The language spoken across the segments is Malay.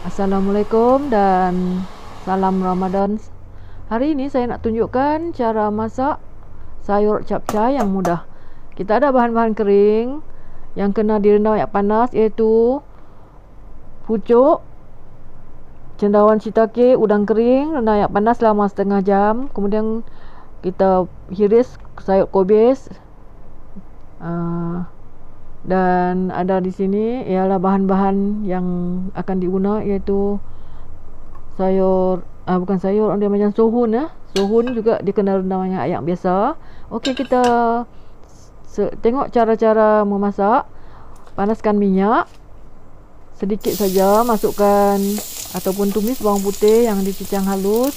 Assalamualaikum dan salam Ramadan. Hari ini saya nak tunjukkan cara masak sayur capcay yang mudah. Kita ada bahan-bahan kering yang kena direndam air panas, iaitu pucuk, cendawan shiitake, udang kering, rendam air panas selama setengah jam. Kemudian kita hiris sayur kobis. Dan ada di sini ialah bahan-bahan yang akan diguna, iaitu sayur bukan sayur, dia macam sohun ya. Sohun juga dia kena rendam dengan air biasa. Okey, kita tengok cara-cara memasak. Panaskan minyak sedikit saja, masukkan ataupun tumis bawang putih yang dicincang halus.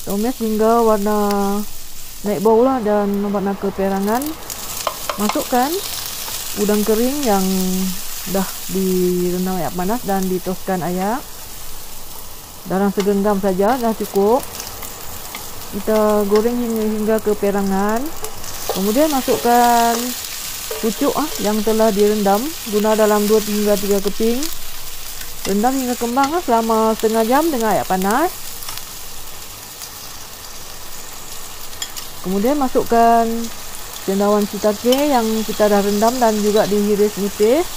Tumis hingga warna naik bau lah dan warna keperangan. Masukkan udang kering yang dah direndam air panas dan ditoskan air dalam segenggam saja, dah cukup. Kita goreng hingga keperangan. Kemudian masukkan pucuk yang telah direndam, guna dalam 2 hingga 3 keping. Rendam hingga kembang selama setengah jam dengan air panas. Kemudian masukkan cendawan shiitake yang kita dah rendam dan juga dihiris nipis.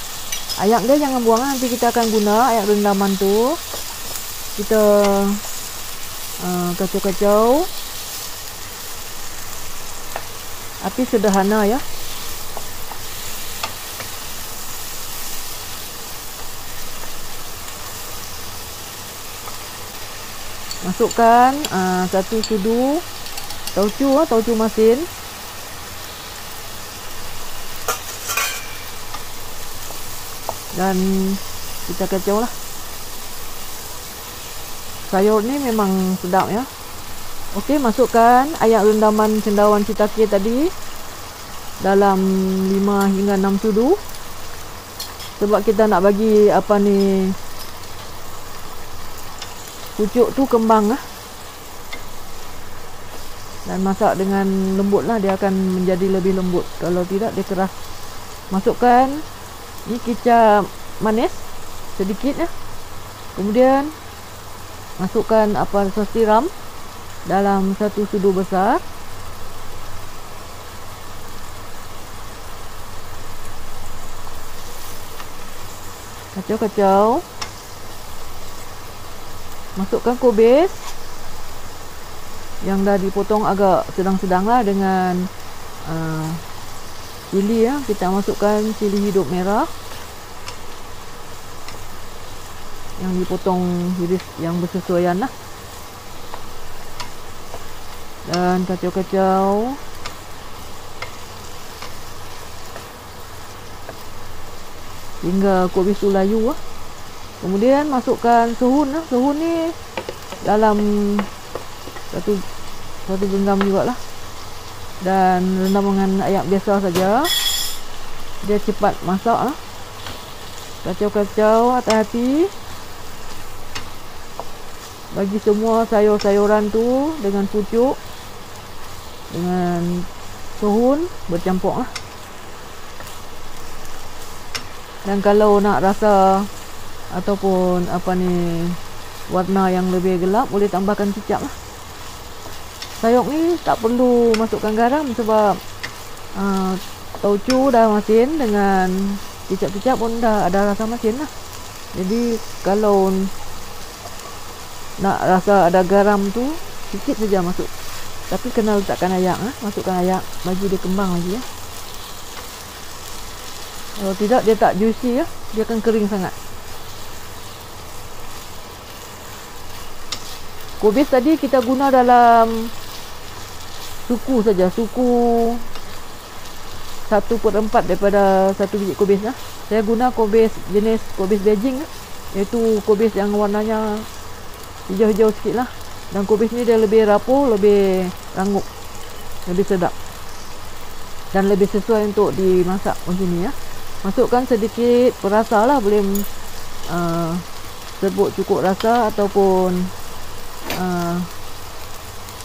Air dia jangan buang, nanti kita akan guna air rendaman tu. Kita kacau-kacau. Api sederhana ya. Masukkan 1 sudu tauco masin. Dan kita kacau lah. Sayur ni memang sedap ya. Okey, masukkan air rendaman cendawan shiitake tadi dalam 5 hingga 6 sudu. Sebab kita nak bagi pucuk tu kembang lah. Dan masak dengan lembut lah, dia akan menjadi lebih lembut. Kalau tidak dia keras. Masukkan ni kicap manis sedikit ya. Kemudian masukkan sos tiram dalam 1 sudu besar. Kacau-kacau. Masukkan kobis yang dah dipotong agak sedang-sedang lah dengan cili ya. Kita masukkan cili hidup merah yang dipotong hiris yang bersesuaian lah. Dan kacau-kacau. Hingga kobis tu layu lah. Kemudian masukkan sohun lah. Sohun ni dalam satu genggam juga lah. Dan rendam dengan air biasa saja. Dia cepat masak lah. Kacau-kacau, hati-hati. Bagi semua sayur-sayuran tu dengan pucuk, dengan sohun bercampur lah. Dan kalau nak rasa ataupun warna yang lebih gelap, boleh tambahkan kicap lah. Sayur ni tak perlu masukkan garam sebab tauco dah masin, dengan kicap-kicap pun dah ada rasa masin lah. Jadi kalau nak rasa ada garam tu, sikit saja masuk. Tapi kena letakkan air masukkan air, bagi dia kembang lagi ya. Kalau tidak dia tak juicy ya, dia akan kering sangat. Kobis tadi kita guna dalam suku saja, suku 1/4 daripada 1 biji kobis lah. Saya guna kobis jenis kobis Beijing lah, iaitu kobis yang warnanya hijau-hijau sikit lah. Dan kobis ni dia lebih rapuh, lebih rangup, lebih sedap dan lebih sesuai untuk dimasak macam ni ya. Masukkan sedikit perasa lah, boleh sebut cukup rasa ataupun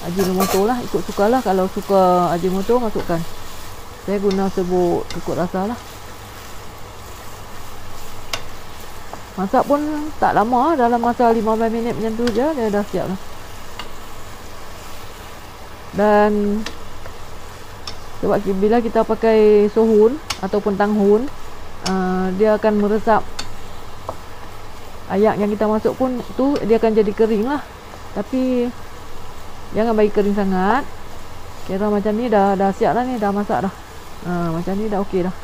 Ajinomoto lah, ikut suka lah. Kalau suka Ajinomoto masukkan. Saya guna serbuk cukup rasa lah. Masak pun tak lama, dalam masa 15 minit macam tu je dia dah siap lah. Dan sebab bila kita pakai sohun ataupun tanghun, dia akan meresap ayak yang kita masuk pun tu, dia akan jadi kering lah. Tapi jangan bagi kering sangat. Kira macam ni dah siap lah ni, dah masak dah. Macam ni dah okey dah.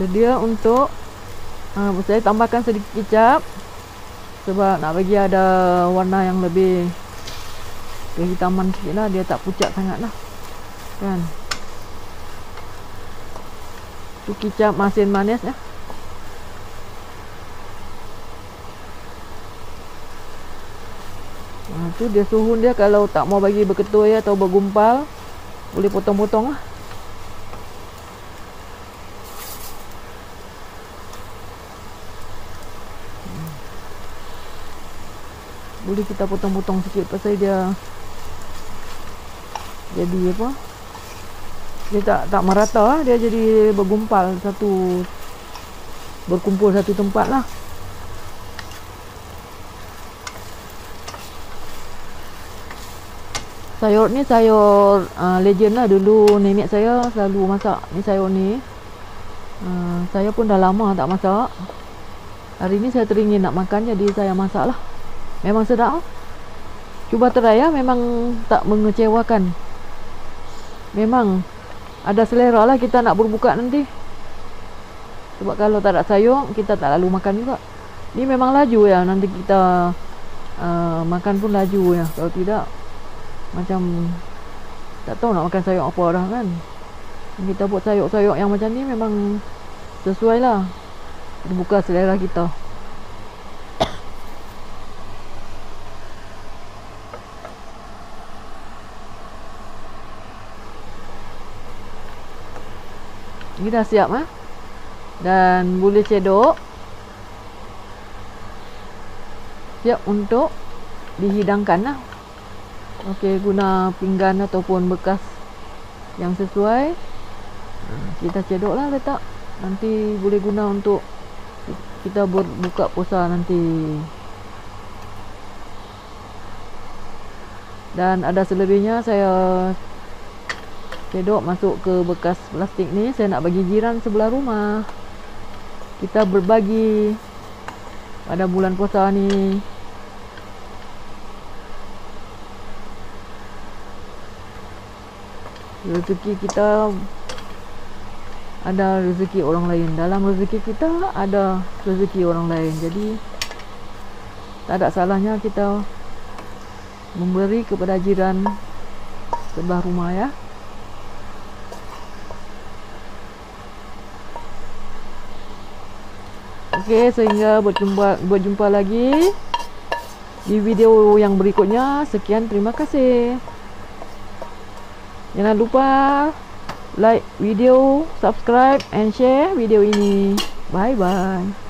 Sedia untuk saya tambahkan sedikit kicap sebab nak bagi ada warna yang lebih kehitaman sikit lah, dia tak pucat sangat lah kan. Tu kicap masin manis ya. Tu dia suhun dia, kalau tak mau bagi berketui atau bergumpal boleh potong-potong lah. Boleh kita potong-potong sikit pasal dia jadi apa, dia tak merata lah, dia jadi bergumpal satu, berkumpul satu tempat lah. Sayur ni sayur legend lah, dulu nenek saya selalu masak ni sayur ni. Saya pun dah lama tak masak. Hari ni saya teringin nak makan, jadi saya masak lah. Memang sedap. Cuba try ya, memang tak mengecewakan. Memang ada selera lah kita nak berbuka nanti. Sebab kalau tak ada sayur, kita tak lalu makan juga. Ni memang laju ya, nanti kita makan pun laju ya. Kalau tidak, macam tak tahu nak makan sayur apa dah kan. Kita buat sayur-sayur yang macam ni memang sesuai lah, berbuka selera kita. Ini dah siap dan boleh cedok, siap untuk dihidangkan lah. Okey, guna pinggan ataupun bekas yang sesuai. Kita cedok lah, letak, nanti boleh guna untuk kita berbuka puasa nanti. Dan ada selebihnya saya cedok masuk ke bekas plastik ni. Saya nak bagi jiran sebelah rumah. Kita berbagi pada bulan puasa ni. Rezeki kita ada rezeki orang lain, dalam rezeki kita ada rezeki orang lain. Jadi tak ada salahnya kita memberi kepada jiran sebelah rumah ya. Okey, sehingga berjumpa lagi di video yang berikutnya. Sekian, terima kasih. Jangan lupa like video, subscribe and share video ini. Bye bye.